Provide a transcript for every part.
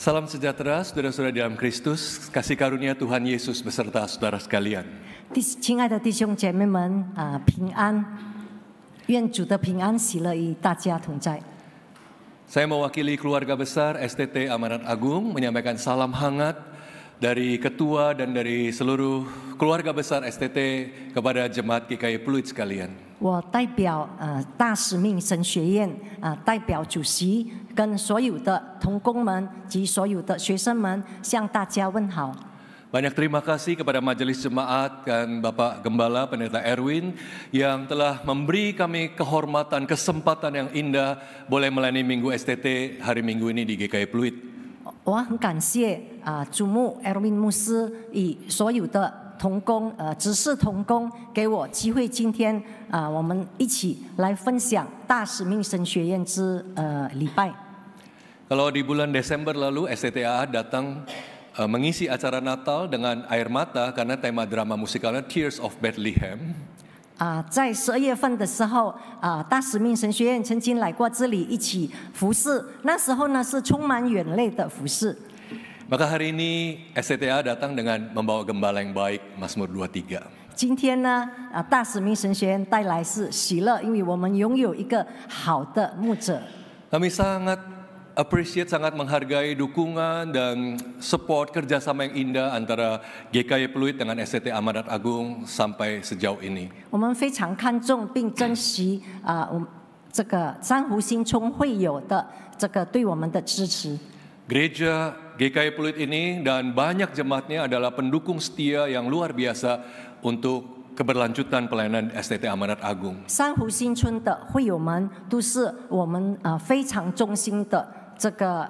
Salam sejahtera, saudara-saudara dalam Kristus, kasih karunia Tuhan Yesus beserta saudara sekalian. 亲爱的弟兄姐妹们平安，愿主的平安喜乐与大家同在。 Saya mewakili keluarga besar STT Amanat Agung menyampaikan salam hangat dari ketua dan dari seluruh keluarga besar STT kepada jemaat GKI Pluit sekalian. 我代表大使命神学院代表主席跟所有的同工们及所有的学生们向大家问好。 Banyak terima kasih kepada Majelis Jemaat dan Bapak Gembala Pendeta Erwin yang telah memberi kami kehormatan, kesempatan yang indah boleh melayani Minggu STT hari Minggu ini di GKI Pluit. 我很感谢主牧 Erwin 牧师与所有的同工执事同工给我机会，今天我们一起来分享大使命神学院之礼拜。 Kalau di bulan Desember lalu STTA datang mengisi acara Natal dengan air mata karena tema drama musikalnya Tears of Bethlehem. 在12月份的时候，大使命神学院曾经来过这里一起服侍，那时候呢是充满眼泪的服侍。 Maka hari ini STTA datang dengan membawa gembala yang baik, Mazmur 23. 今天呢，大使命神学院带来是喜乐，因为我们拥有一个好的牧者。 Kami sangat appreciate, sangat menghargai dukungan dan support kerjasama yang indah antara GKI Pluit dengan STT Amanat Agung sampai sejauh ini. 我们非常看重并珍惜这个珊瑚新村会有的这个对我们的支持。 Gereja GKI Pluit ini dan banyak jemaatnya adalah pendukung setia yang luar biasa untuk keberlanjutan pelayanan STT Amanat Agung. 珊瑚新村的会友们都是我们非常忠心的这个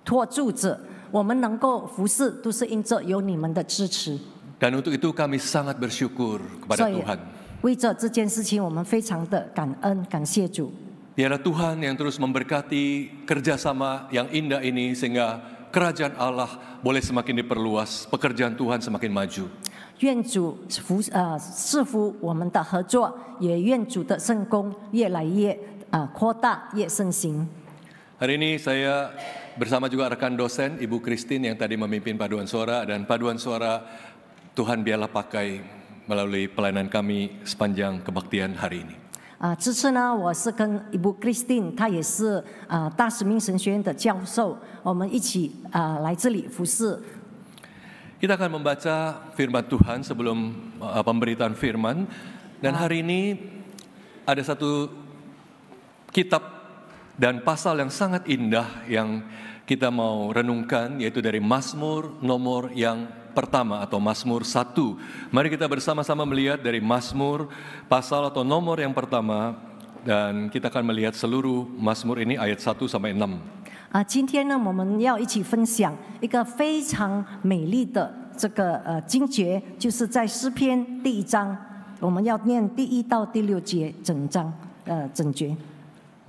托住者，我们能够服侍都是因着有你们的支持。 Dan untuk itu kami sangat bersyukur kepada Tuhan. 为着这件事情，我们非常的感恩，感谢主。 Biarlah Tuhan yang terus memberkati kerjasama yang indah ini sehingga kerajaan Allah boleh semakin diperluas, pekerjaan Tuhan semakin maju. 愿主赐福我们的合作，也愿主的圣工越来越扩大，越盛行。 Hari ini saya bersama juga rekan dosen Ibu Christine yang tadi memimpin paduan suara, dan paduan suara Tuhan biarlah pakai melalui pelayanan kami sepanjang kebaktian hari ini. 这次呢，我是跟Ibu Christine， 她也是大使命神学院的教授，我们一起来这里服侍。 Kita akan membaca firman Tuhan sebelum pemberitaan firman, dan hari ini ada satu kitab dan pasal yang sangat indah yang kita mau renungkan, yaitu dari Mazmur nomor yang pertama atau Mazmur 1. Mari kita bersama-sama melihat dari Mazmur pasal atau nomor yang pertama, dan kita akan melihat seluruh Mazmur ini ayat 1 sampai 6. 今天呢，我们要一起分享一个非常美丽的这个经节，就是在诗篇第1章，我们要念第1到第6节整章整节。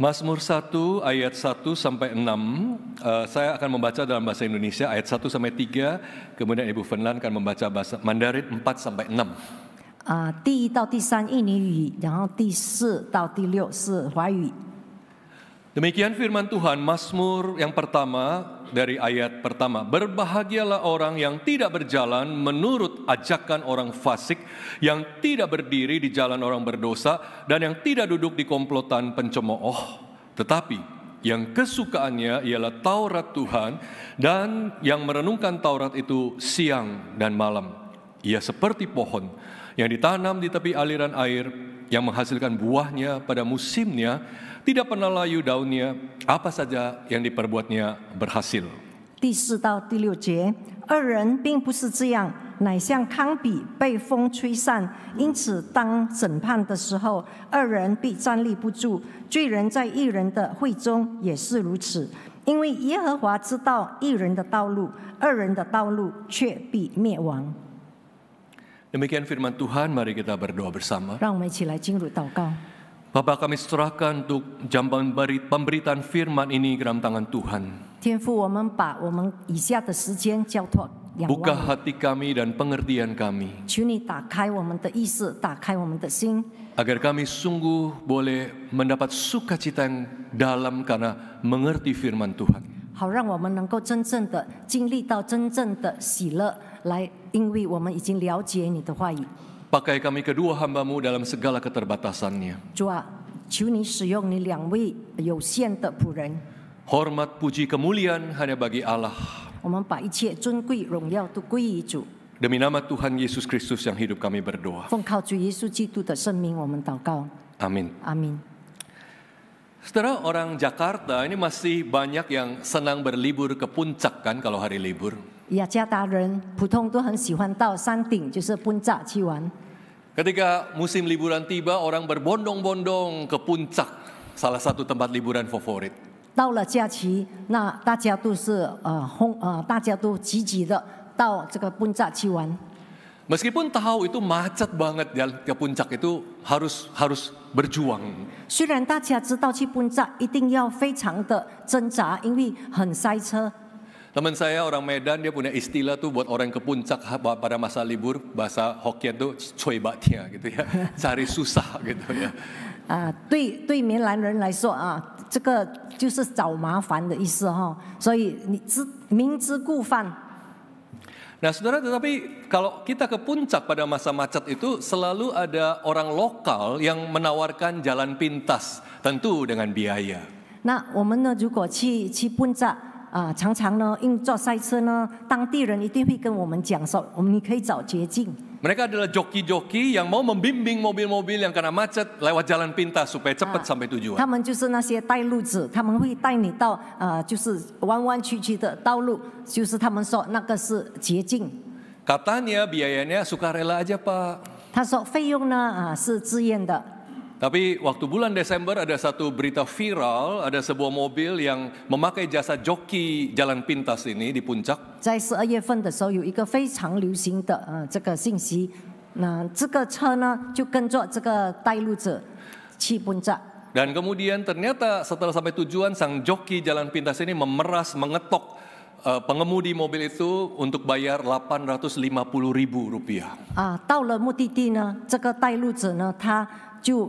Mazmur 1 ayat 1 sampai 6, saya akan membaca dalam bahasa Indonesia ayat 1 sampai 3, kemudian Ibu Fenlan akan membaca bahasa Mandarin 4 sampai 6. 第1到第3印尼语，然后第4到第6是华语。 Demikian firman Tuhan, Mazmur yang pertama dari ayat pertama. Berbahagialah orang yang tidak berjalan menurut ajakan orang fasik, yang tidak berdiri di jalan orang berdosa, dan yang tidak duduk di komplotan pencemooh. Tetapi yang kesukaannya ialah Taurat Tuhan, dan yang merenungkan Taurat itu siang dan malam. Ia seperti pohon yang ditanam di tepi aliran air, yang menghasilkan buahnya pada musimnya, tidak pernah layu daunnya, apa saja yang diperbuatnya berhasil. 第4到第6节，二人并不是这样，乃像糠秕被风吹散，因此当审判的时候，二人必站立不住。罪人在义人的会中也是如此，因为耶和华知道义人的道路，二人的道路却必灭亡。 Demikian firman Tuhan, mari kita berdoa bersama. 让我们一起来进入祷告。Bapa, kami serahkan untuk jam pemberitaan firman ini ke dalam tangan Tuhan. 天父，我们把我们以下的时间交托仰 Buka 望你， hati kami dan pengertian kami, 求你打开我们的意识，打开我们的心， agar kami sungguh boleh mendapat sukacita yang dalam karena mengerti firman Tuhan. 好让我们能够真正的经历到真正的喜乐，来，因为我们已经了解你的话语。 Pakai kami kedua hamba-Mu dalam segala keterbatasannya. 主啊，求你使用你2位有限的仆人， Hormat, puji, kemuliaan hanya bagi Allah. 我们把一切尊贵荣耀都归于主。 Demi nama Tuhan Yesus Kristus yang hidup kami berdoa. 奉靠主耶稣基督的圣名，我们祷告， Amin. 阿明。 Saudara, orang Jakarta ini masih banyak yang senang berlibur ke puncak kan kalau hari libur. 雅加达人普通都很喜欢到山顶，就是奔炸去玩。 Ketika musim liburan tiba, orang berbondong-bondong ke puncak, salah satu tempat liburan favorit. 到了假期，那大家都是大家都积极的到这个奔炸去玩。 Meskipun tahu itu macet banget jalan ke puncak itu harus berjuang. 虽然大家知道去奔炸一定要非常的挣扎，因为很塞车。 Teman saya orang Medan, dia punya istilah tuh buat orang ke puncak pada masa libur, bahasa Hokkien tuh cuy batia gitu ya, cari susah gitu ya. 对闽南人来说啊，这个就是找麻烦的意思哈，所以你明知故犯。 Nah saudara, tetapi kalau kita ke puncak pada masa macet itu selalu ada orang lokal yang menawarkan jalan pintas, tentu dengan biaya. 那我们呢，如果去奔炸常常呢，因做塞车呢，当地人一定会跟我们讲说，你可以找捷径。 Mereka adalah joki-joki yang mau membimbing mobil-mobil yang kena macet lewat jalan pintas supaya cepat sampai tujuan. 他们就是那些带路子，他们会带你到就是弯弯曲曲的道路，就是他们说那个是捷径。 Katanya biayanya sukarela aja Pak. 他说费用呢是自愿的。 Tapi waktu bulan Desember ada satu berita viral, ada sebuah mobil yang memakai jasa joki jalan pintas ini di puncak. 在12月份的时候，有一个非常流行的这个信息，那这个车呢就跟着这个带路者去奔炸。 Dan kemudian ternyata setelah sampai tujuan, sang joki jalan pintas ini memeras, mengetok pengemudi mobil itu untuk bayar Rp850.000. 到了目的地呢，这个带路者呢，他就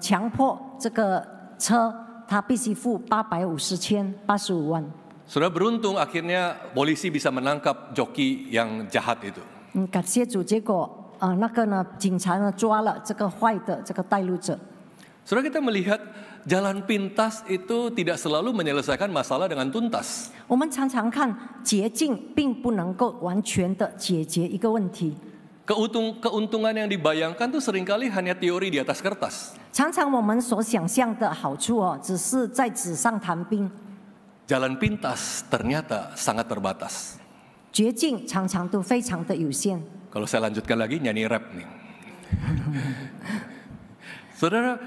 强迫这个车，他必须付85万。 Sudah beruntung akhirnya polisi bisa menangkap joki yang jahat itu. 感谢主，结果那个呢，警察呢抓了这个坏的这个带路者。 Saudara, kita melihat jalan pintas itu tidak selalu menyelesaikan masalah dengan tuntas. 我们常常看捷径并不能够完全的解决一个问题。 Keuntungan yang dibayangkan tuh seringkali hanya teori di atas kertas. 常常我们所想象的好处只是在纸上谈兵。 Jalan pintas ternyata sangat terbatas. 捷径常常都非常的有限。 Kalau saya lanjutkan lagi nyanyi rap nih. Saudara,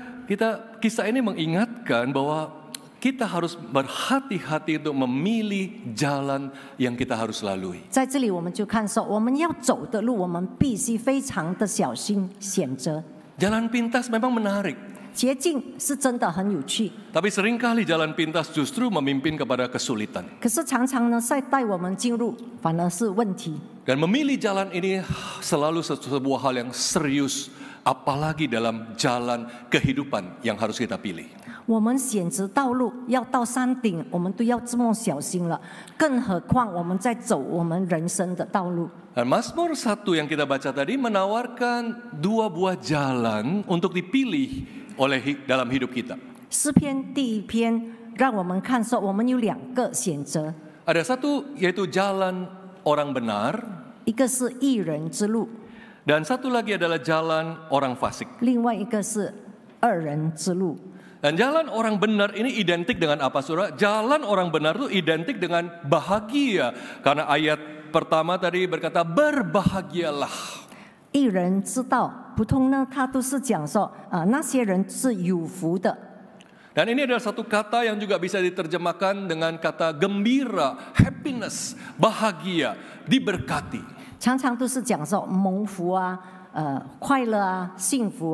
kisah ini mengingatkan bahwa kita harus berhati-hati untuk memilih jalan yang kita harus lalui. 在这里我们就看说，我们要走的路，我们必须非常的小心选择。 Jalan pintas memang menarik. 捷径是真的很有趣， Tapi seringkali jalan pintas justru memimpin kepada kesulitan. 可是常常呢，在带我们进入反而是问题。 Dan memilih jalan ini selalu sebuah hal yang serius, apalagi dalam jalan kehidupan yang harus kita pilih. 我们选择道路要到山顶，我们都要这么小心了，更何况我们在走我们人生的道路。 Dan Mazmur 1 yang kita baca tadi menawarkan 2 buah jalan untuk dipilih dalam hidup kita. 诗篇第1篇让我们看说，我们有2个选择， Ada satu yaitu jalan orang benar, 一个是义人之路， dan satu lagi adalah jalan orang fasik. 另外一个是恶人之路。 Dan jalan orang benar ini identik dengan apa, Saudara? Jalan orang benar itu identik dengan bahagia. Karena ayat pertama tadi berkata berbahagialah. 义人之道，普通呢，他都是讲说那些人是有福的。 Dan ini adalah satu kata yang juga bisa diterjemahkan dengan kata gembira, happiness, bahagia, diberkati. 常常都是讲说蒙福快乐幸福。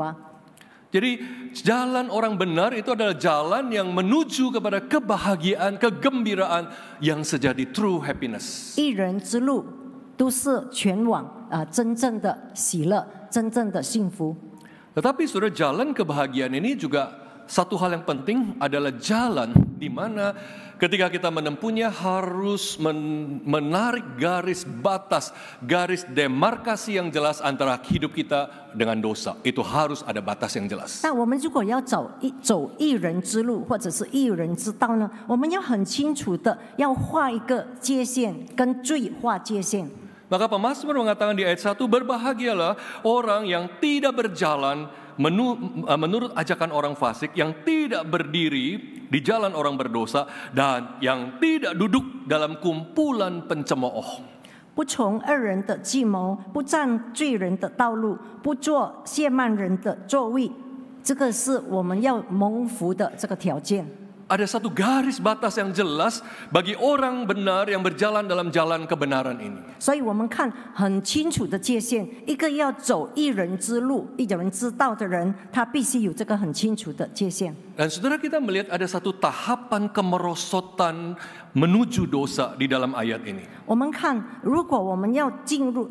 Jadi jalan orang benar itu adalah jalan yang menuju kepada kebahagiaan, kegembiraan yang sejati, true happiness. 义人之路都是全往真正的喜乐、真正的幸福。 Tetapi saudara, jalan kebahagiaan ini juga satu hal yang penting adalah jalan di mana ketika kita menempuhnya harus menarik garis batas, garis demarkasi yang jelas antara hidup kita dengan dosa. Itu harus ada batas yang jelas. 但我们如果要走义人之路，或者是义人之道呢，我们要很清楚的要画一个界限，跟罪划界限。 Maka pemazmur mengatakan di ayat 1, berbahagialah orang yang tidak berjalan menurut ajakan orang fasik, yang tidak berdiri di jalan orang berdosa, dan yang tidak duduk dalam kumpulan pencemooh. 不从恶人的计谋，不占罪人的道路，不做亵慢人的座位，这个是我们要蒙福的这个条件。 Ada satu garis batas yang jelas bagi orang benar yang berjalan dalam jalan kebenaran ini. 所以我们看很清楚的界限，一个要走义人之路、义人之道的人，他必须有这个很清楚的界限。 Dan saudara, kita melihat ada satu tahapan kemerosotan menuju dosa di dalam ayat ini. 我们看，如果我们要进入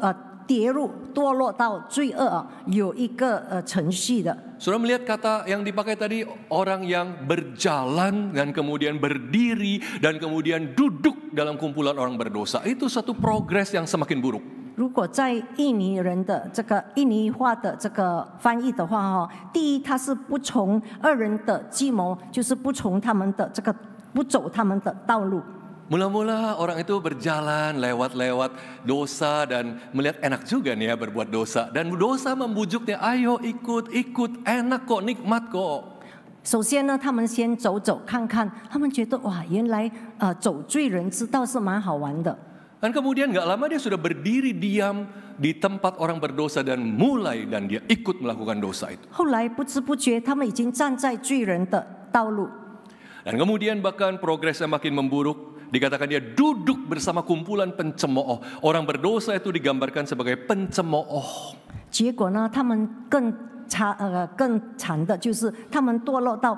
跌入堕落到罪恶有一个程序的。 Saudara melihat kata yang dipakai tadi, orang yang berjalan dan kemudian berdiri dan kemudian duduk dalam kumpulan orang berdosa. Itu satu progres yang semakin buruk. 如果在印尼人的这个印尼话的这个翻译的话第一，他是不从恶人的计谋，就是不从他们的这个不走他们的道路。 Mula-mula orang itu berjalan lewat-lewat dosa dan melihat enak juga nih ya berbuat dosa. Dan dosa membujuknya, ayo ikut, enak kok, nikmat kok. 首先呢，他们先走走看看，他们觉得哇，原来走罪人之道是蛮好玩的。 Dan kemudian gak lama dia sudah berdiri diam di tempat orang berdosa dan dia ikut melakukan dosa itu. 后来不知不觉，他们已经站在罪人的道路。 Dan kemudian bahkan progresnya makin memburuk. Dikatakan dia duduk bersama kumpulan pencemooh. Orang berdosa itu digambarkan sebagai pencemooh. 结果呢，他们更惨的就是他们堕落到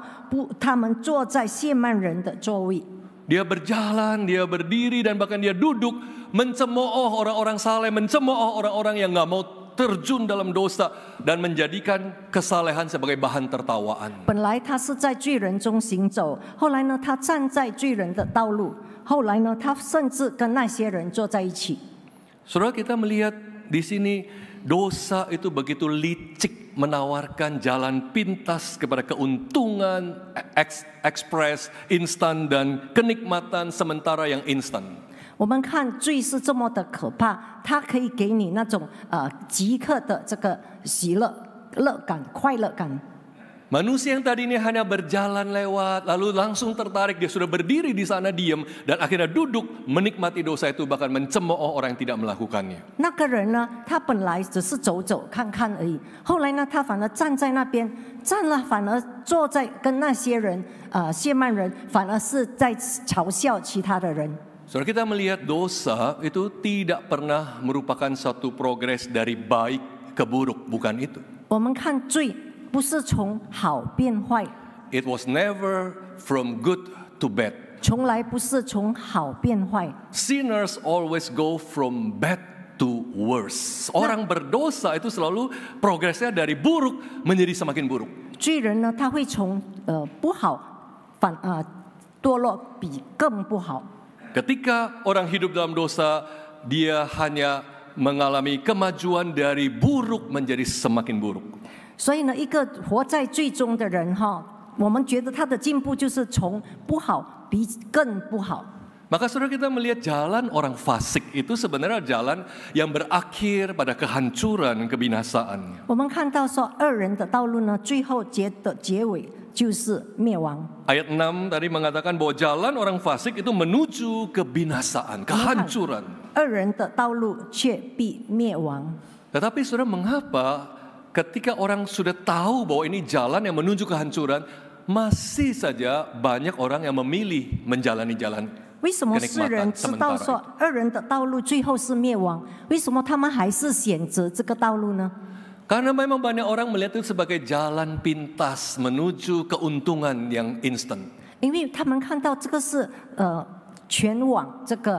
他们坐在亵慢人的座位。 Dia berjalan, dia berdiri dan bahkan dia duduk mencemooh orang-orang saleh, mencemooh orang-orang yang nggak mau terjun dalam dosa dan menjadikan kesalehan sebagai bahan tertawaan. 本来他是在罪人中行走，后来呢，他站在罪人的道路，后来呢，他甚至跟那些人坐在一起。 Saudara, kita melihat di sini dosa itu begitu licik menawarkan jalan pintas kepada keuntungan, ekspres, instan dan kenikmatan sementara yang instan. 我们看罪是这么的可怕，它可以给你那种即刻的这个喜乐、乐感、快乐感。 Manusia yang tadi ini hanya berjalan lewat, lalu langsung tertarik, dia sudah berdiri di sana diam, dan akhirnya duduk menikmati dosa itu, bahkan mencemooh orang yang tidak melakukannya. 那个人呢，他本来只是走走看看而已，后来呢，他反而站在那边，站了反而坐在跟那些人亵慢人，反而是在嘲笑其他的人。 Saudara, kita melihat dosa itu tidak pernah merupakan satu progres dari baik ke buruk, bukan itu. 我们看罪不是从好变坏， It was never from good to bad. 从来不是从好变坏。 Sinners always go from bad to worse. Orang berdosa itu selalu progresnya dari buruk menjadi semakin buruk. 罪人呢，他会从不好堕落比更不好。 Ketika orang hidup dalam dosa, dia hanya mengalami kemajuan dari buruk menjadi semakin buruk. 所以呢，一个活在罪中的人我们觉得他的进步就是从不好比更不好。 Maka saudara, kita melihat jalan orang fasik itu sebenarnya jalan yang berakhir pada kehancuran, kebinasaan. 我们看到说，恶人的道路呢，最后结尾就是灭亡。 Ayat 6 tadi mengatakan bahwa jalan orang fasik itu menuju kebinasaan, kehancuran. 恶人的道路却必灭亡。 Tetapi saudara, mengapa ketika orang sudah tahu bahwa ini jalan yang menuju kehancuran, masih saja banyak orang yang memilih menjalani jalan 为什么世人知道说恶人的道路最后是灭亡？为什么他们还是选择这个道路呢？ Karena memang banyak orang melihat itu sebagai jalan pintas menuju keuntungan yang instan. 因为他们看到这个是全网这个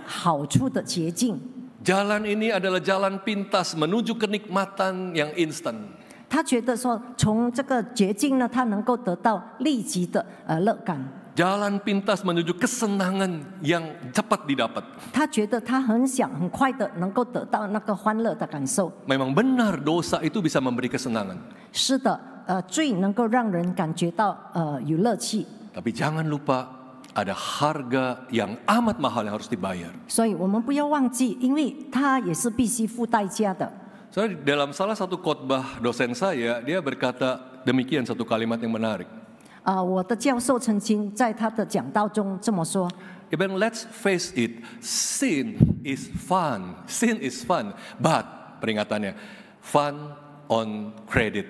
好处的捷径。 Jalan ini adalah jalan pintas menuju kenikmatan yang instan. 他觉得说，从这个捷径呢，他能够得到立即的乐感。 Jalan pintas menuju kesenangan yang cepat didapat. 他觉得他很想很快的能够得到那个欢乐的感受。 Memang benar dosa itu bisa memberi kesenangan. 是的，罪能够让人感觉到有乐趣。 Tapi jangan lupa ada harga yang amat mahal yang harus dibayar. 所以我们不要忘记，因为它也是必须付代价的。 Soalnya dalam salah satu khotbah dosen saya, dia berkata demikian satu kalimat yang menarik. 我的教授曾经在他的讲道中这么说。 Even let's face it, sin is fun. Sin is fun, but peringatannya, fun on credit.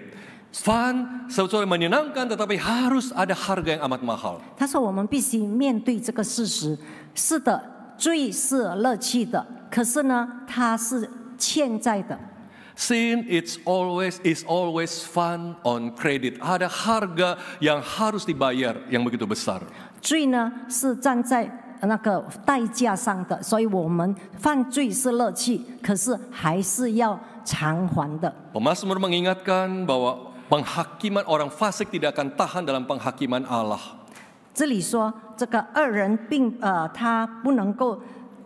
Fun sebetulnya menyenangkan, tetapi harus ada harga yang amat mahal. 他说我们必须面对这个事实。是的，罪是乐趣的，可是呢，它是欠债的。 Sin is always fun on credit. Ada harga yang harus dibayar yang begitu besar. 罪呢是站在那个代价上的，所以我们犯罪是乐趣，可是还是要偿还的。 Pemazmur mengingatkan bahwa penghakiman orang fasik tidak akan tahan dalam penghakiman Allah. 这里说这个恶人他不能够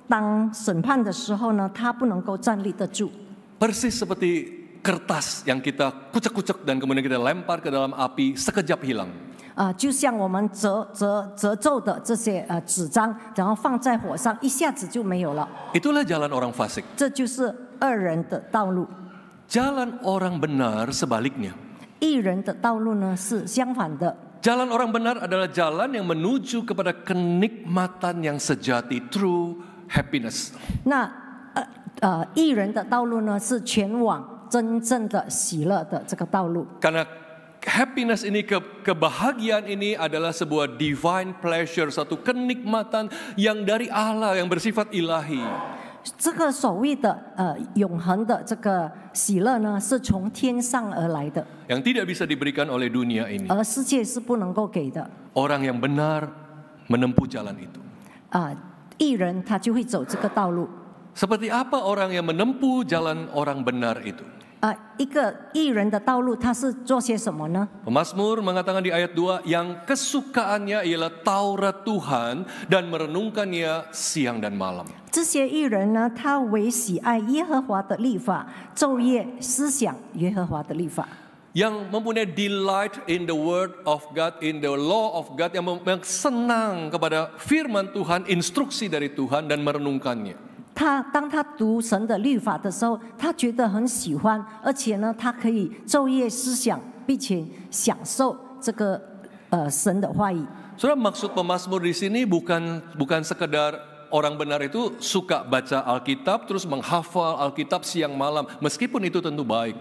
当审判的时候呢，他不能够站立得住。 Persis seperti kertas yang kita kucek-kucek dan kemudian kita lempar ke dalam api, sekejap hilang. 就像我们褶皱的这些纸张，然后放在火上，一下子就没有了。 Itulah jalan orang fasik. 这就是恶人的道路。 Jalan orang benar sebaliknya. 义人的道路呢是相反的。 Jalan orang benar adalah jalan yang menuju kepada kenikmatan yang sejati, true happiness. 那义人的道路呢是前往真正的喜乐的这个道路。 Karena happiness ini, kebahagiaan ini adalah sebuah divine pleasure, satu kenikmatan yang dari Allah, yang bersifat ilahi. 这个所谓的永恒的这个喜乐呢，是从天上而来的， Yang tidak bisa diberikan oleh dunia ini. 而世界是不能够给的。 Orang yang benar menempuh jalan itu. 义人他就会走这个道路。 Seperti apa orang yang menempuh jalan orang benar itu? 一个义人的道路，他是做些什么呢？ Pemazmur mengatakan di ayat 2, yang kesukaannya ialah Taurat Tuhan dan merenungkannya siang dan malam. 这些义人呢，他为喜爱耶和华的律法，昼夜思想耶和华的律法。 Yang mempunyai delight in the word of God, in the law of God, yang senang kepada firman Tuhan, instruksi dari Tuhan dan merenungkannya. 当他读神的律法的时候，他觉得很喜欢，而且呢，他可以昼夜思想，并且享受这个神的话语。 Saudara, maksud pemazmur di sini bukan sekedar orang benar itu suka baca Alkitab terus menghafal Alkitab siang malam, meskipun itu tentu baik.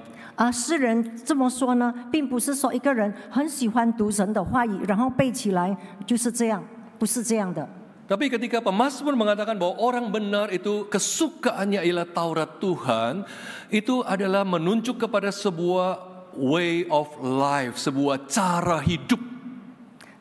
诗人这么说呢，并不是说一个人很喜欢读神的话语，然后背起来就是这样，不是这样的。 Tapi ketika pemazmur mengatakan bahwa orang benar itu kesukaannya ialah Taurat Tuhan, itu adalah menunjuk kepada sebuah way of life, sebuah cara hidup.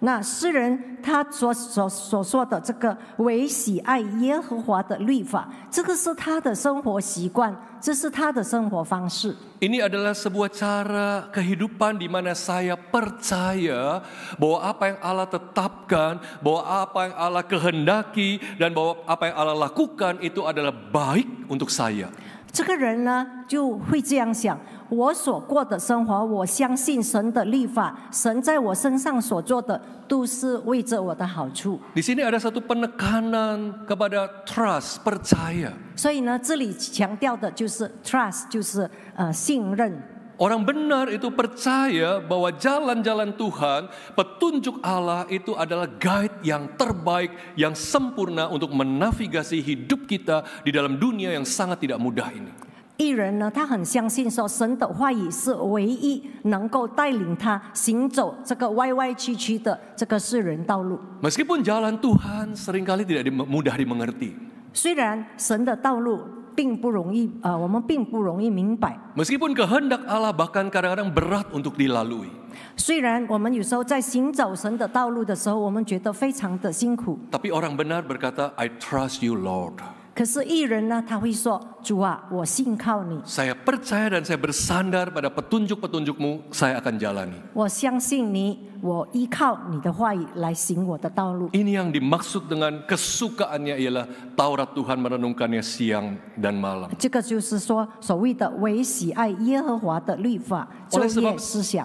那诗人他所说的这个为喜爱耶和华的律法，这个是他的生活习惯，这是他的生活方式。 Ini adalah sebuah cara kehidupan di mana saya percaya bahwa apa yang Allah tetapkan, bahwa apa yang Allah kehendaki, dan bahwa apa yang Allah lakukan itu adalah baik untuk saya. 这个人呢就会这样想：我所过的生活，我相信神的律法，神在我身上所做的都是为着我的好处。 Di sini ada satu penekanan kepada trust, percaya. 所以呢，这里强调的就是 trust， 就是信任。 Orang benar itu percaya bahwa jalan-jalan Tuhan, petunjuk Allah itu adalah guide yang terbaik, yang sempurna untuk menavigasi hidup kita di dalam dunia yang sangat tidak mudah ini. 义人呢，他很相信说，神的话语是唯一能够带领他行走这个歪歪曲曲的这个世人道路。 Meskipun jalan Tuhan seringkali tidak mudah dimengerti. 虽然神的道路并不容易，我们并不容易明白。 Meskipun kehendak Allah bahkan kadang-kadang berat untuk dilalui. 虽然我们有时候在行走神的道路的时候，我们觉得非常的辛苦， Tapi orang benar berkata, I trust you Lord. 可是义人呢，他会说：“主啊，我信靠你， Saya percaya dan saya bersandar pada petunjuk-petunjukmu, saya akan jalani. 我相信你，我依靠你的话语来行我的道路。” Ini yang dimaksud dengan kesukaannya ialah Taurat Tuhan merenungkannya siang dan malam. 这个就是说，所谓的唯喜爱耶和华的律法，昼夜思想。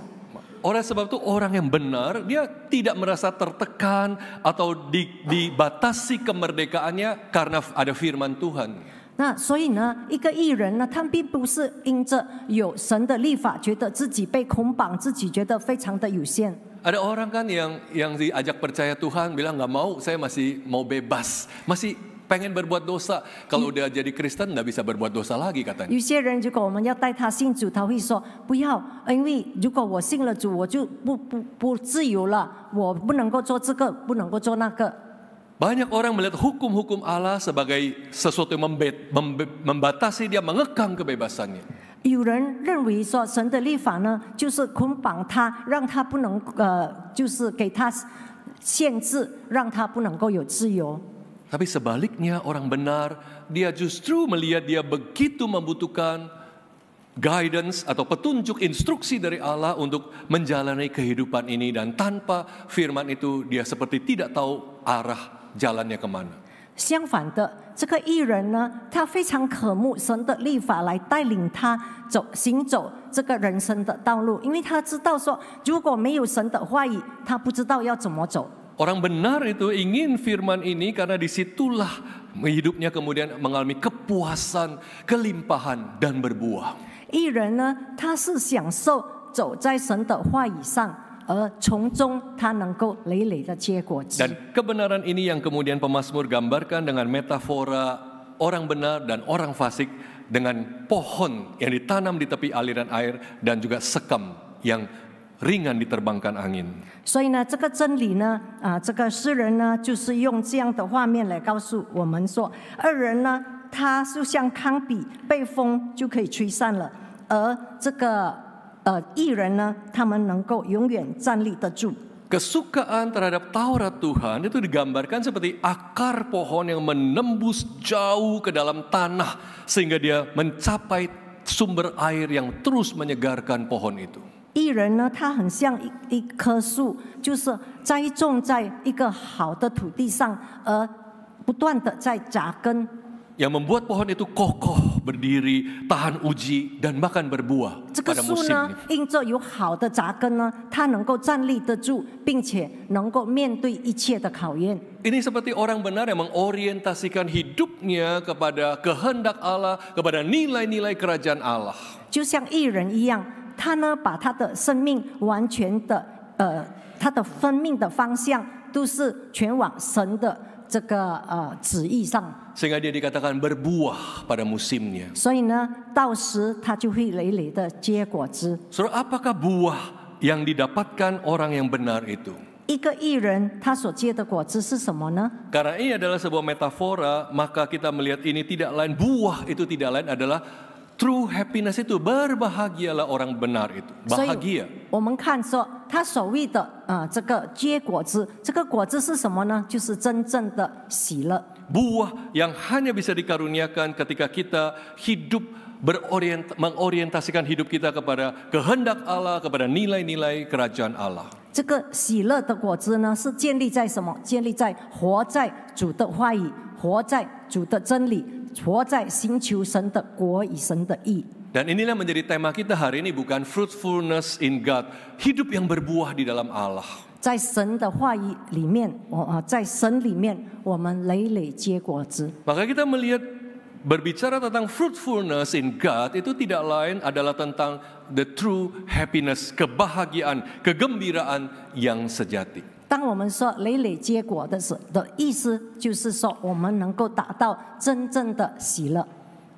Oleh sebab itu orang yang benar, dia tidak merasa tertekan atau dibatasi kemerdekaannya karena ada firman Tuhan. 那所以呢，一个义人呢，他并不是因着有神的律法，觉得自己被捆绑，自己觉得非常的有限。 Ada orang kan yang diajak percaya Tuhan bilang nggak mau, saya masih mau bebas, masih pengen berbuat dosa. Kalau udah jadi Kristen nggak bisa berbuat dosa lagi katanya. 有些人如果我们要带他信主，他会说不要，因为如果我信了主，我就不自由了，我不能够做这个，不能够做那个。 Banyak orang melihat hukum-hukum Allah sebagai sesuatu yang membatasi dia, mengekang kebebasannya. 有人认为说神的律法呢，就是捆绑他，让他不能就是给他限制，让他不能够有自由。 Tapi sebaliknya orang benar, dia justru melihat dia begitu membutuhkan guidance atau petunjuk instruksi dari Allah untuk menjalani kehidupan ini. Dan tanpa firman itu dia seperti tidak tahu arah jalannya kemana. 相反的，这个义人呢，他非常渴慕神的律法来带领他行走这个人生的道路，因为他知道说，如果没有神的话语，他不知道要怎么走。 Orang benar itu ingin firman ini karena disitulah hidupnya kemudian mengalami kepuasan, kelimpahan, dan berbuah. 义人呢，他是享受走在神的话语上，而从中他能够累累的结果子。 Dan kebenaran ini yang kemudian pemazmur gambarkan dengan metafora orang benar dan orang fasik dengan pohon yang ditanam di tepi aliran air dan juga sekam yang ringan diterbangkan angin. 所以呢，这个真理呢，这个诗人呢，就是用这样的画面来告诉我们说，二人呢，他就像糠秕，被风就可以吹散了，而这个义人呢，他们能够永远站立得住。 Kesukaan terhadap Taurat Tuhan itu digambarkan seperti akar pohon yang menembus jauh ke dalam tanah sehingga dia mencapai sumber air yang terus menyegarkan pohon itu. 义人呢，他很像一棵树，就是栽种在一个好的土地上，而不断的在扎根。 Yang membuat pohon itu kokoh, berdiri, tahan uji, dan bahkan berbuah 这个 pada 树呢， musimnya. 因着有好的扎根呢，它能够站立得住，并且能够面对一切的考验。 Ini seperti orang benar yang mengorientasikan hidupnya kepada kehendak Allah, kepada nilai-nilai kerajaan Allah. 就像义人一样，他呢把他的生命完全的他的生命的方向都是全往神的这个旨意上。 Sehingga dia dikatakan berbuah pada musimnya. 所以呢，到时他就会累累的结果子。 Saudara, apakah buah yang didapatkan orang yang benar itu? 一个义人他所结的果子是什么呢？ Karena ini adalah sebuah metafora, maka kita melihat ini tidak lain, buah itu tidak lain adalah true happiness itu, berbahagialah orang benar itu, 所以 bahagia. 我们看说，他所谓的这个结果子，这个果子是什么呢？就是真正的喜乐。 Buah yang hanya bisa dikaruniakan ketika kita hidup mengorientasikan hidup kita kepada kehendak Allah, kepada nilai-nilai kerajaan Allah. 这个喜乐的果子呢，是建立在什么？建立在活在主的话语，活在主的真理，活在寻求神的国与神的义。 Dan inilah menjadi tema kita hari ini, bukan fruitfulness in God, hidup yang berbuah di dalam Allah. 在神的话语里面，在神里面，我们累累结果子。 Maka kita melihat berbicara tentang fruitfulness in God itu tidak lain adalah tentang the true happiness, kebahagiaan, kegembiraan yang sejati. 当我们说累累结果的意思，就是说我们能够达到真正的喜乐。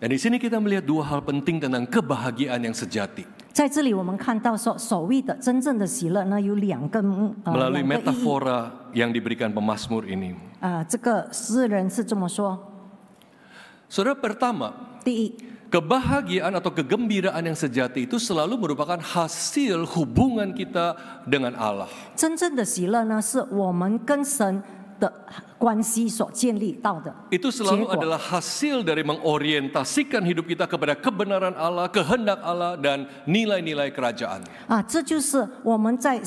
Dan di sini kita melihat dua hal penting tentang kebahagiaan yang sejati. 在这里，我们看到说，所谓的真正的喜乐呢，有两个 Melalui 意义。 metafora yang diberikan pemazmur ini. 这个诗人是这么说： Saudara, pertama, 第一， kebahagiaan atau kegembiraan yang sejati itu selalu merupakan hasil hubungan kita dengan Allah. 真正的喜乐呢，是我们跟神的关系所建立到的 Itu 结 selalu 果。 adalah hasil dari mengorientasikan hidup kita kepada kebenaran Allah, kehendak Allah, dan nilai-nilai kerajaan. 这就是我们在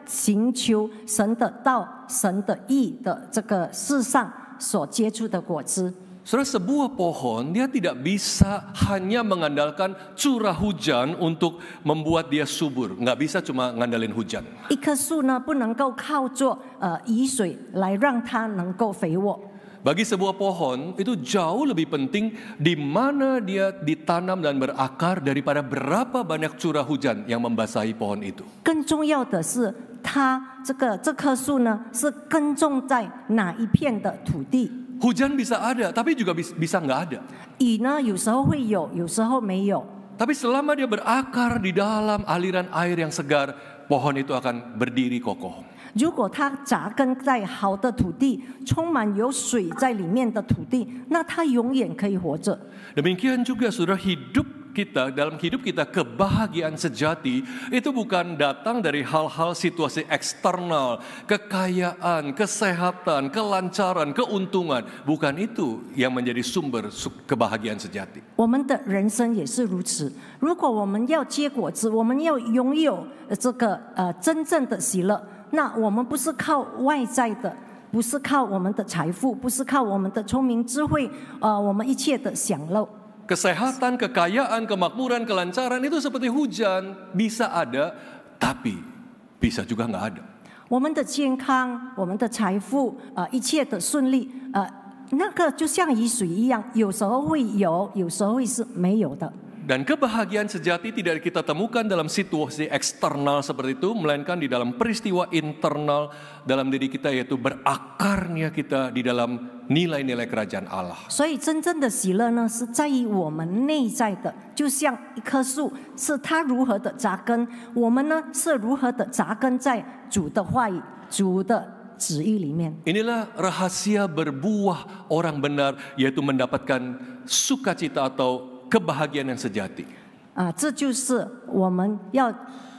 寻求神的道、神的义的这个世上所结出的果子。 Saudara, sebuah pohon dia tidak bisa hanya mengandalkan curah hujan untuk membuat dia subur. Nggak bisa cuma ngandalin hujan. 一棵树呢，不能够靠着雨水来让它能够肥沃。 Bagi sebuah pohon itu jauh lebih penting di mana dia ditanam dan berakar daripada berapa banyak curah hujan yang membasahi pohon itu. 更重要的是，这棵树呢，是耕种在哪一片的土地。 Hujan bisa ada, tapi juga bisa nggak ada. 雨呢，有时候会有，有时候没有。 Tapi selama dia berakar di dalam aliran air yang segar, pohon itu akan berdiri kokoh. 如果它扎根在好的土地，充满有水在里面的土地，那它永远可以活着。 Demikian juga saudara, dalam hidup kita kebahagiaan sejati itu bukan datang dari hal-hal situasi eksternal, kekayaan, kesehatan, kelancaran, keuntungan. Bukan itu yang menjadi sumber kebahagiaan sejati. 我们的人生也是如此。如果我们要结果子，我们要拥有这个真正的喜乐，那我们不是靠外在的，不是靠我们的财富，不是靠我们的聪明智慧，我们一切的享乐。 Kesehatan, kekayaan, kemakmuran, kelancaran itu seperti hujan, bisa ada, tapi bisa juga nggak ada. 我们的健康，我们的财富，一切的顺利，那个就像雨水一样，有时候会有，有时候会是没有的。 Dan kebahagiaan sejati tidak kita temukan dalam situasi eksternal seperti itu, melainkan di dalam peristiwa internal dalam diri kita, yaitu berakarnya kita di dalam nilai-nilai kerajaan Allah. 所以真正的喜乐呢，是在于我们内在的，就像一棵树，是它如何的扎根，我们呢是如何的扎根在主的话语、主的旨意里面。 Inilah rahasia berbuah orang benar, yaitu mendapatkan sukacita atau kebahagiaan yang sejati. 这就是我们要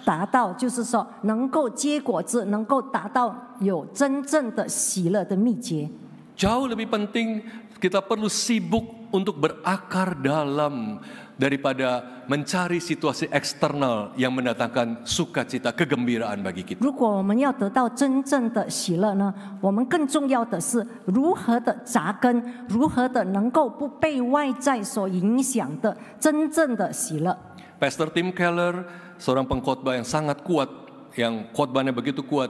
达到，就是说能够结果子，能够达到有真正的喜乐的秘诀。 Jauh lebih penting kita perlu sibuk untuk berakar dalam daripada mencari situasi eksternal yang mendatangkan sukacita, kegembiraan bagi kita. 如果我们要得到真正的喜乐呢，我们更重要的是如何的扎根，如何的能够不被外在所影响的真正的喜乐。 Pastor Tim Keller, seorang pengkhotbah yang sangat kuat, yang khotbahnya begitu kuat,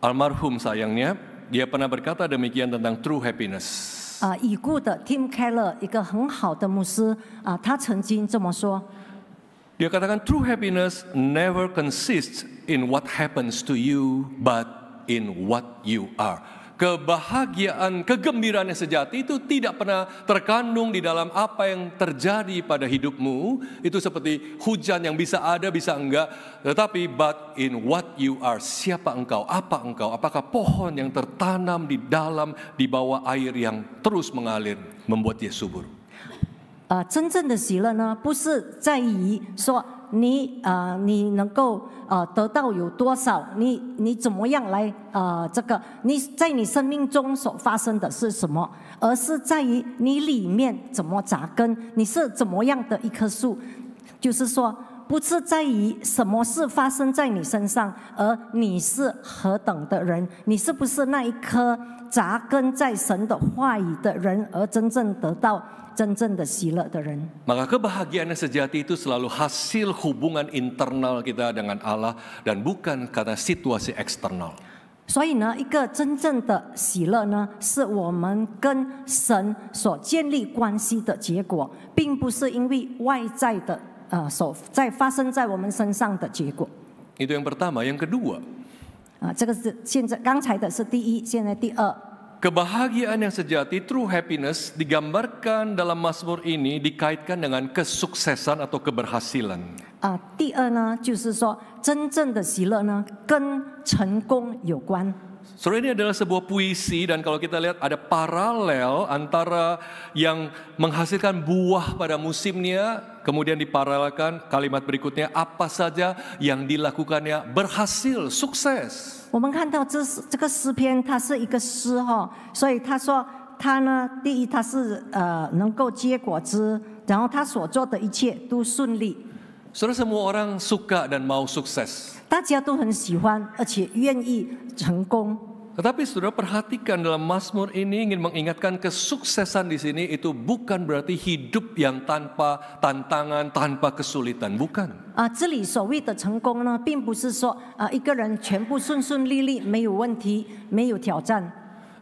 almarhum sayangnya, dia pernah berkata demikian tentang true happiness. 已故的 Tim Keller 一个很好的牧师他曾经这么说。 Dia katakan true happiness never consists in what happens to you, but in what you are. Kebahagiaan, kegembiraan yang sejati itu tidak pernah terkandung di dalam apa yang terjadi pada hidupmu. Itu seperti hujan yang bisa ada, bisa enggak. Tetapi but in what you are. Siapa engkau? Apa engkau? Apakah pohon yang tertanam di dalam, di bawah air yang terus mengalir, membuat dia subur. 真正的喜乐呢，不是在于说你能够得到有多少，你怎么样来这个你在你生命中所发生的是什么，而是在于你里面怎么扎根，你是怎么样的一棵树，就是说。 不是在于什么事发生在你身上，而你是何等的人，你是不是那一颗扎根在神的话语的人，而真正得到真正的喜乐的人。 Maka kebahagiaan yang sejati itu selalu hasil hubungan internal kita dengan Allah dan bukan karena situasi eksternal. 所以呢，一个真正的喜乐呢，是我们跟神所建立关系的结果，并不是因为外在的。 在发生在我们身上的结果。 Itu yang pertama, yang kedua. 这个是现在刚才的是第一，现在第二。 Kebahagiaan yang sejati, true happiness, digambarkan dalam Mazmur ini dikaitkan dengan kesuksesan atau keberhasilan. 第二呢，就是说真正的喜乐呢，跟成功有关。Saudara, ini adalah sebuah puisi dan kalau kita lihat ada paralel antara yang menghasilkan buah pada musimnya, kemudian diparalelkan kalimat berikutnya, apa saja yang dilakukannya berhasil, sukses. 我们看到这个诗篇，它是一个诗哈，所以他说他呢，第一他是能够结果子，然后他所做的一切都顺利。 Saudara, semua orang suka dan mau sukses. 大家都很喜欢，而且愿意成功。 Tetapi saudara perhatikan dalam Mazmur ini ingin mengingatkan kesuksesan di sini itu bukan berarti hidup yang tanpa tantangan, tanpa kesulitan, bukan. 这里所谓的成功呢，并不是说一个人全部顺顺利利，没有问题，没有挑战。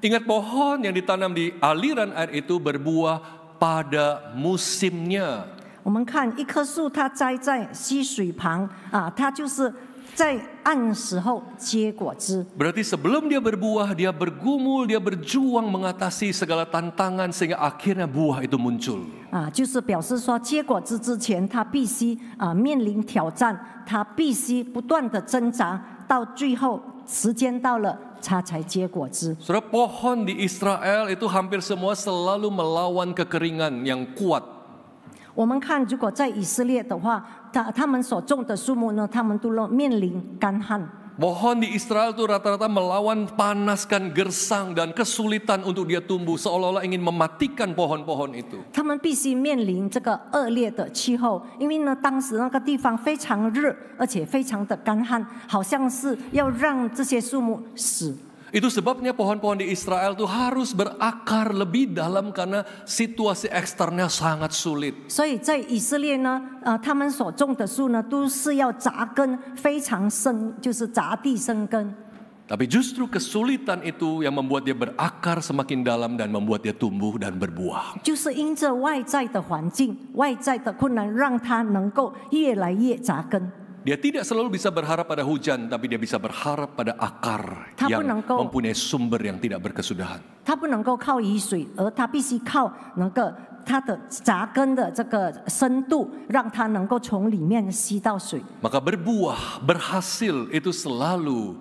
Ingat pohon yang ditanam di aliran air itu berbuah pada musimnya. 我们看一棵树，它栽在溪水旁它就是在按时候结果子。 Berarti sebelum dia berbuah, dia bergumul, dia berjuang mengatasi segala tantangan sehingga akhirnya buah itu muncul. 就是表示说，结果子之前，他必须面临挑战，他必须不断的挣扎，到最后时间到了，他才结果子。 Saudara, pohon di Israel itu hampir semua selalu melawan kekeringan yang kuat. 我们看，如果在以色列的话，他们所种的树木呢，他们都面临干旱。 Pohon di Israel itu rata-rata melawan panaskan gersang dan kesulitan untuk dia tumbuh, seolah-olah ingin mematikan pohon-pohon itu. 他们必须面临这个恶劣的气候，因为呢，当时那个地方非常热，而且非常的干旱，好像是要让这些树木死。 Itu sebabnya pohon-pohon di Israel itu harus berakar lebih dalam karena situasi eksternnya sangat sulit. 所以在以色列呢，他们所种的树呢，都是要扎根非常深，就是扎地生根。 Tapi justru kesulitan itu yang membuat dia berakar semakin dalam dan membuat dia tumbuh dan berbuah. 就是因着外在的环境、外在的困难，让它能够越来越扎根。 Dia tidak selalu bisa berharap pada hujan, tapi dia bisa berharap pada akar yang mempunyai sumber yang tidak berkesudahan. 它不能够靠雨水，而它必须靠那个它的扎根的这个深度，让它能够从里面吸到水。 Maka berbuah, berhasil itu selalu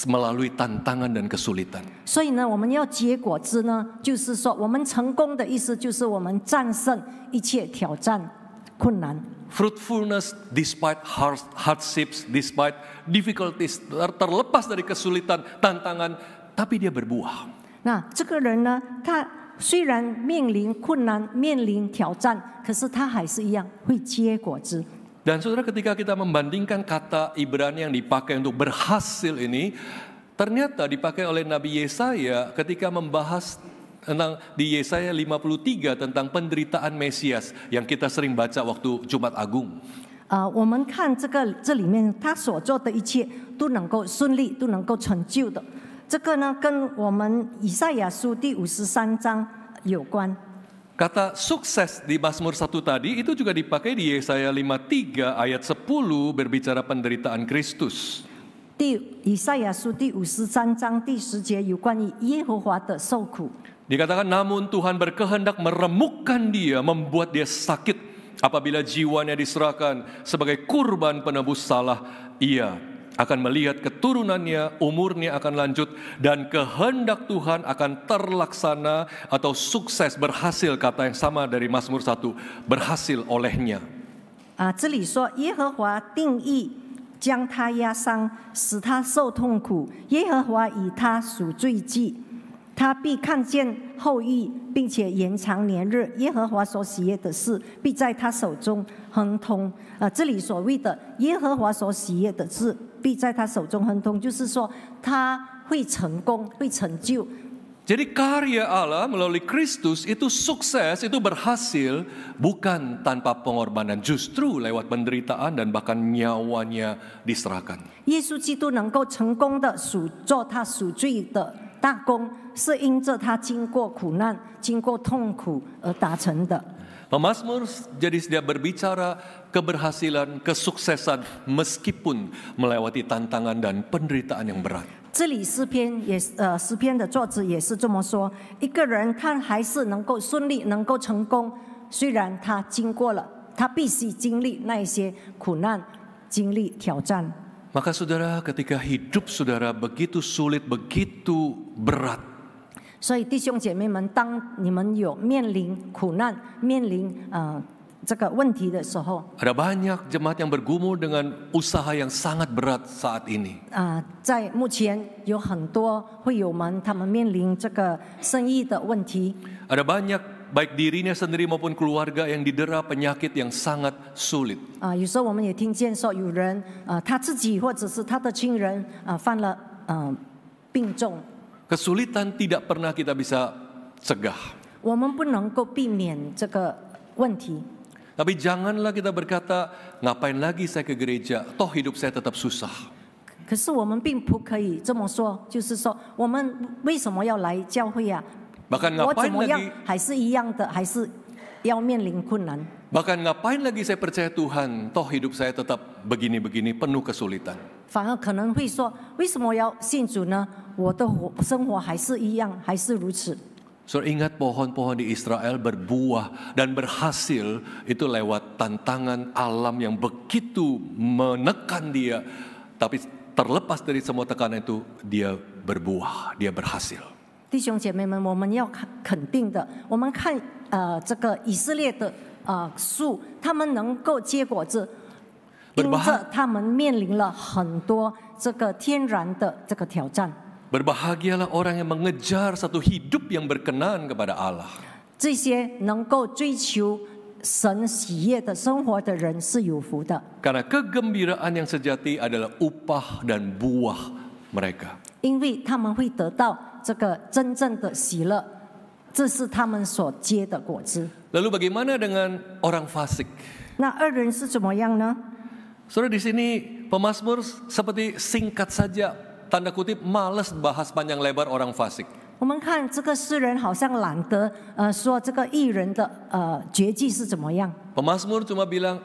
melalui tantangan dan kesulitan. 所以呢，我们要结果子呢，就是说，我们成功的意思就是我们战胜一切挑战、困难。 Fruitfulness despite hardships, despite difficulties, terlepas dari kesulitan, tantangan, tapi dia berbuah. 那这个人呢，他虽然面临困难、面临挑战，可是他还是一样会结果子。 Dan saudara, ketika kita membandingkan kata Ibrani yang dipakai untuk berhasil ini, ternyata dipakai oleh Nabi Yesaya ketika membahas tentang di Yesaya 53 tentang penderitaan Mesias yang kita sering baca waktu Jumat Agung. 我们看这里面他所做的一切都能够顺利，都能够成就的。这个呢，跟我们以赛亚书第53章有关。 Kata sukses di Mazmur 1 tadi itu juga dipakai di Yesaya 53 ayat 10 berbicara penderitaan Kristus. 以赛亚书第53章第10节有关于耶和华的受苦。 Dikatakan, namun Tuhan berkehendak meremukkan dia, membuat dia sakit. Apabila jiwanya diserahkan sebagai kurban penebus salah, ia akan melihat keturunannya, umurnya akan lanjut, dan kehendak Tuhan akan terlaksana atau sukses, berhasil, kata yang sama dari Mazmur 1, berhasil olehnya. 这里说耶和华定义将他压伤，使他受痛苦，耶和华以他赎罪祭。 他必看见后裔，并且延长年日。耶和华所喜悦的事，必在他手中亨通。这里所谓的耶和华所喜悦的事，必在他手中亨通，就是说他会成功，会成就。 Jadi karya Allah melalui Kristus itu sukses, itu berhasil bukan tanpa pengorbanan, justru lewat penderitaan dan bahkan nyawanya diserahkan. 耶稣基督能够成功的做他赎罪的大功，是因着他经过苦难、经过痛苦而达成的。 Mazmur jadi dia berbicara keberhasilan, kesuksesan meskipun melewati tantangan dan penderitaan yang berat. 这里诗篇的作者也是这么说：一个人他还是能够顺利、能够成功，虽然他经过了，他必须经历那一些苦难、经历挑战。Maka saudara, ketika hidup saudara begitu sulit, begitu berat, 所以弟兄姐妹们，当你们有面临苦难、面临这个问题的时候， ada banyak jemaat yang bergumul dengan usaha yang sangat berat saat ini. 在目前有很多会友们，他们面临这个生意的问题。 Ada banyak baik dirinya sendiri maupun keluarga yang didera penyakit yang sangat sulit. 有时候我们也听见说，有人他自己或者是他的亲人犯了病重。 Kesulitan tidak pernah kita bisa cegah. 我们不能够避免这个问题。 Tapi janganlah kita berkata, ngapain lagi saya ke gereja, toh hidup saya tetap susah. 可是我们并不可以这么说，就是说，我们为什么要来教会啊？ Bahkan 我怎 ngapain 么样 lagi 还是一样的，还是要面临困难。 Bahkan ngapain lagi saya percaya Tuhan, toh hidup saya tetap begini-begini penuh kesulitan. 反而可能会说，为什么我要信主呢？我的生活还是一样，还是如此。 Saudara ingat pohon-pohon di Israel berbuah dan berhasil itu lewat tantangan alam yang begitu menekan dia. Tapi terlepas dari semua tekanan itu, dia berbuah, dia berhasil. 弟兄姐妹们，我们要肯定的，我们看这个以色列的树，他们能够结果子，因着他们面临了很多这个天然的这个挑战。 Berbahagialah orang yang mengejar satu hidup yang berkenan kepada Allah. 这些能够追求神喜悦的生活的人是有福的， Karena kegembiraan yang sejati adalah upah dan buah mereka. 因为他们会得到这个真正的喜乐，这是他们所结的果子。 Lalu bagaimana dengan orang fasik? 那二人是怎么样呢？ Saudara, di sini pemazmur seperti singkat saja, tanda kutip malas bahas panjang lebar orang fasik. 我们看这个诗人好像懒得说这个艺人的绝技是怎么样。 Pemazmur cuma bilang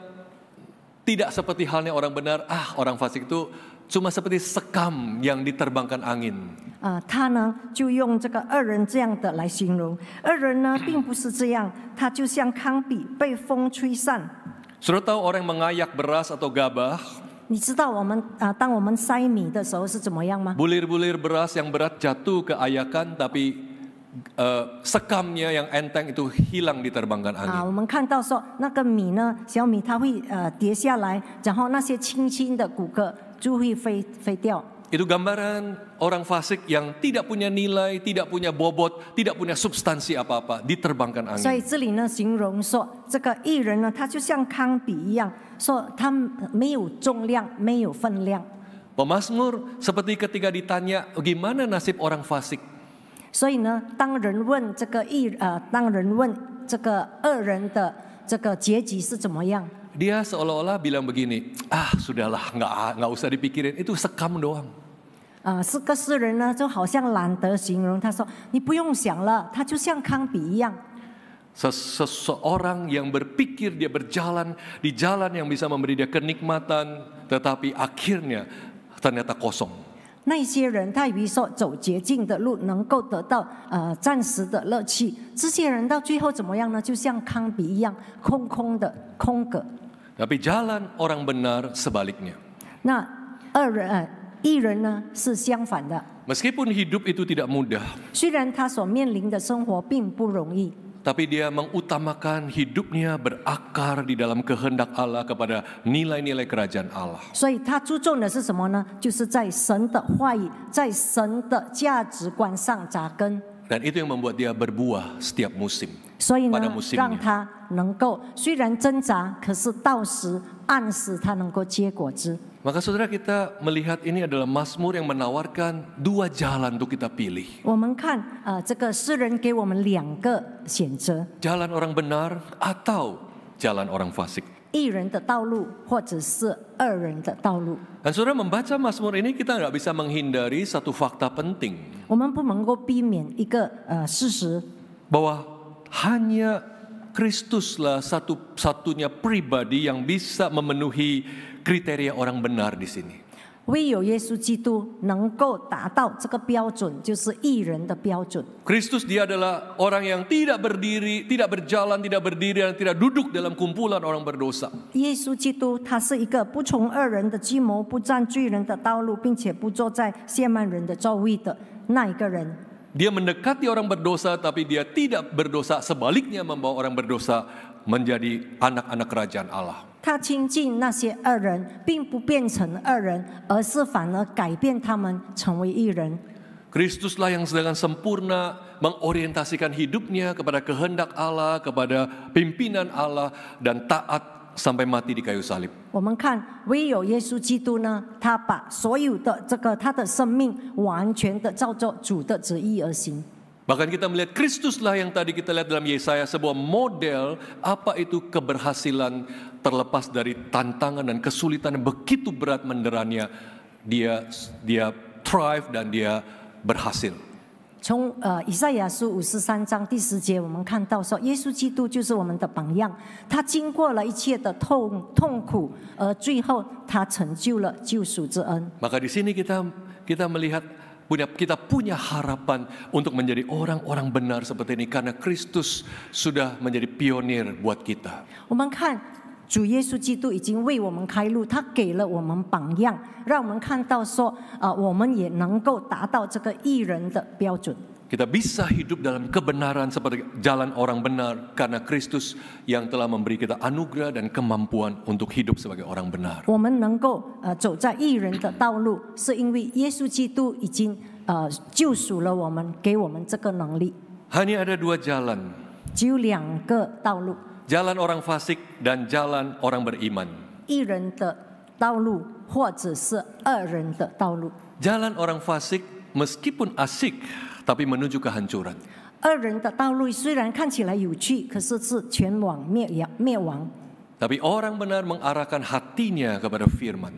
tidak seperti halnya orang benar. Orang fasik itu cuma seperti sekam yang diterbangkan angin. 他呢就用这个二人这样的来形容，二人呢并不是这样，他就像糠秕被风吹散。 Saudara tahu orang yang mengayak beras atau gabah? 你知道我们当我们筛米的时候是怎么样吗？ Bulir-bulir beras yang berat jatuh ke ayakan, tapi sekamnya yang enteng itu hilang diterbangkan angin. 我们看到说那个米呢，小米它会跌下来，然后那些轻轻的骨骼就会飞掉。 Itu gambaran orang fasik yang tidak punya nilai, tidak punya bobot, tidak punya substansi apa-apa, diterbangkan 所以 angin. 这里呢，形容说这个艺人呢，他就像糠秕一样，说他没有重量，没有分量。 Pemazmur seperti ketika ditanya gimana nasib orang fasik, 所以呢，当人问这个二人的这个结局是怎么样， dia seolah-olah bilang begini, sudahlah, nggak usah dipikirin, itu sekam doang. 是个诗人呢，就好像懒得形容，他说你不用想了，他就像糠秕一样。 Seseorang yang berpikir dia berjalan di jalan yang bisa memberi dia kenikmatan, tetapi akhirnya ternyata kosong. 那些人他以为说走捷径的路能够得到暂时的乐趣，这些人到最后怎么样呢？就像糠秕一样，空空的空格。 Tapi jalan orang benar sebaliknya. 那艺人呢是相反的， Meskipun hidup itu tidak mudah, 虽然他所面临的生活并不容易， tapi dia mengutamakan hidupnya berakar di dalam kehendak Allah kepada nilai-nilai kerajaan Allah. 所以他注重的是什么呢？就是在神的话语，在神的价值观上扎根。 Dan itu yang membuat dia berbuah setiap musim. 所以呢 pada，musimnya. 让他能够虽然挣扎，可是到时按时他能够结果子。 Maka saudara, kita melihat ini adalah mazmur yang menawarkan dua jalan untuk kita pilih. 我们看这个诗人给我们两个选择： Jalan orang benar atau jalan orang fasik. 一人的道路，或者是二人的道路。 Dan saudara membaca mazmur ini, kita nggak bisa menghindari satu fakta penting. 我们不能够避免一个事实， Bahwa hanya Kristuslah satu-satunya pribadi yang bisa memenuhi kriteria orang benar di sini. 唯有耶稣基督能够达到这个标准，就是义人的标准。 Kristus dia adalah orang yang tidak berdiri, tidak berjalan, tidak berdiri, dan tidak duduk dalam kumpulan orang berdosa. 耶稣基督他是一个不从恶人的计谋，不占罪人的道路，并且不坐在亵慢人的座位的那一个人。 Dia mendekati orang berdosa, tapi dia tidak berdosa. Sebaliknya membawa orang berdosa menjadi anak-anak kerajaan Allah. 他亲近那些恶人，并不变成恶人，而是反而改变他们成为义人。 Kristuslah yang dengan sempurna mengorientasikan hidupnya kepada kehendak Allah, kepada pimpinan Allah, dan taat sampai mati di kayu salib. 我们看，唯有耶稣基督呢，他把所有的他的生命完全的照着主的旨意而行。 Bahkan kita melihat Kristuslah yang tadi kita lihat dalam Yesaya, sebuah model apa itu keberhasilan terlepas dari tantangan dan kesulitan yang begitu berat menderanya. Dia thrive dan dia berhasil. 从以赛亚书53章第10节，我们看到说，耶稣基督就是我们的榜样，他经过了一切的痛苦，而最后他成就了救赎之恩。 Maka di sini kita melihat kita punya harapan untuk menjadi orang-orang benar seperti ini karena Kristus sudah menjadi pionir buat kita. 我们看主耶稣基督已经为我们开路，他给了我们榜样，让我们看到说，我们也能够达到这个义人的标准。 Kita bisa hidup dalam kebenaran seperti jalan orang benar karena Kristus yang telah memberi kita anugerah dan kemampuan untuk hidup sebagai orang benar. 我们能够走在义人的道路，是因为耶稣基督已经救赎了我们，给我们这个能力。 Hanya ada dua jalan. 只有2个道路， Jalan orang fasik dan jalan orang beriman. 义人的道路，或者是恶人的道路。 Jalan orang fasik meskipun asik tapi menuju kehancuran. 恶人的道路虽然看起来有趣，可是是全往灭亡。 Tapi orang benar mengarahkan hatinya kepada firman.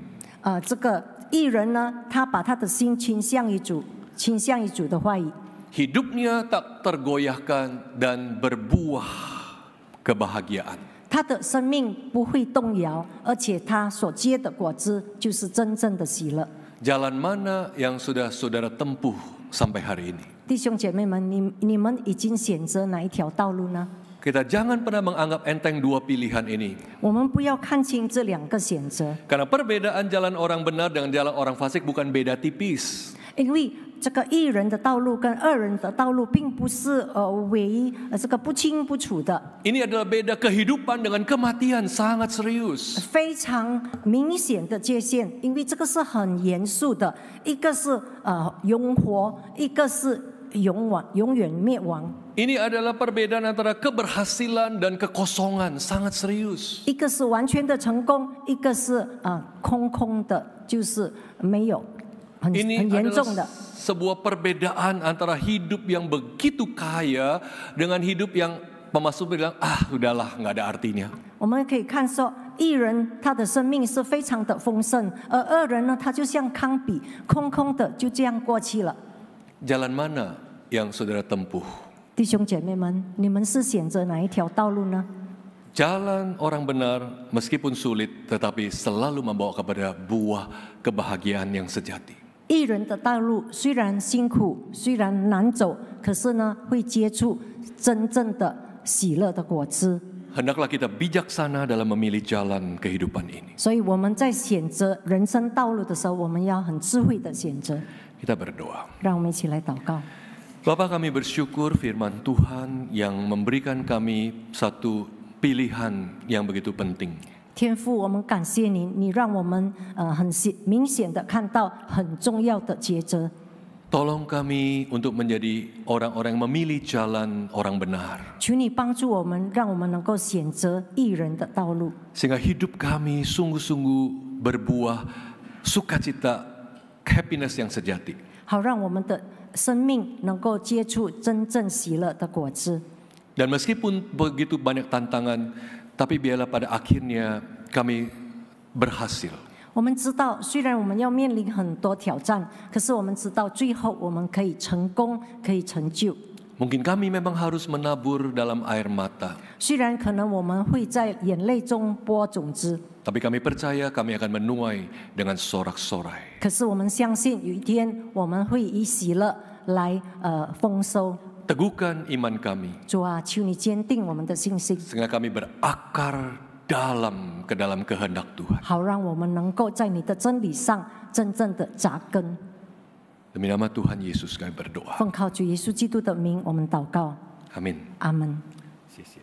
这个义人呢，他把他的心倾向于主，倾向于主的话语。 Hidupnya tak tergoyahkan dan berbuah kebahagiaan. 他的生命不会动摇，而且他所结的果子就是真正的喜乐。 Jalan mana yang sudah saudara tempuh sampai hari ini? 弟兄姐妹们，你们已经选择哪一条道路呢？ Kita jangan pernah menganggap enteng dua pilihan ini. 我们不要看清这2个选择， Karena perbedaan jalan orang benar dengan jalan orang fasik bukan beda tipis. 因为这个义人的道路跟恶人的道路并不是这个不清不楚的， Ini adalah beda kehidupan dengan kematian, sangat serius. 非常明显的界限，因为这个是很严肃的，一个是永活，一个是永远灭亡。 Ini adalah perbedaan antara keberhasilan dan kekosongan, sangat serius. 一个是完全的成功，一个是空的，就是没有，很 Ini 严 adalah 重的。 sebuah perbedaan antara hidup yang begitu kaya dengan hidup yang pemasuk bilang, udahlah, nggak ada artinya. 我们可以看说，义人他的生命是非常的丰盛，而恶人呢，他就像糠秕，空的就这样过去了。 Jalan mana yang saudara tempuh? 弟兄姐妹们，你们是选择哪一条道路呢？ Jalan orang benar meskipun sulit tetapi selalu membawa kepada buah kebahagiaan yang sejati. 义人的道路虽然辛苦，虽然难走，可是呢，会接触真正的喜乐的果子。 Hendaklah kita bijaksana dalam memilih jalan kehidupan ini. 所以我们在选择人生道路的时候，我们要很智慧的选择。 Kita berdoa. 让我们一起来祷告。 Bapa, kami bersyukur firman Tuhan yang memberikan kami satu pilihan yang begitu penting. 天父，我们感谢你，你让我们很明显的看到很重要的抉择。 Tolong kami untuk menjadi orang-orang yang memilih jalan orang benar. 求你帮助我们，让我们能够选择义人的道路， Sehingga hidup kami sungguh-sungguh berbuah sukacita, happiness yang sejati. 好让我们的生命能够接触真正喜乐的果子。 Dan meskipun begitu banyak tantangan, tapi biarlah pada akhirnya kami berhasil. 我们知道，虽然我们要面临很多挑战，可是我们知道最后我们可以成功，可以成就。Mungkin kami memang harus menabur dalam air mata, 虽然可能我们会在眼泪中播种子， tapi kami percaya kami akan menuai dengan sorak-sorai. 可是我们相信有一天我们会以喜乐来丰收。 Teguhkan iman kami, 主啊，求你坚定我们的信心， sehingga kami berakar dalam ke dalam kehendak Tuhan. 好让我们能够在你的真理上真正的扎根。 Demi nama Tuhan Yesus kami berdoa. 奉靠主耶稣基督的名，我们祷告， Amin. 阿门。谢谢。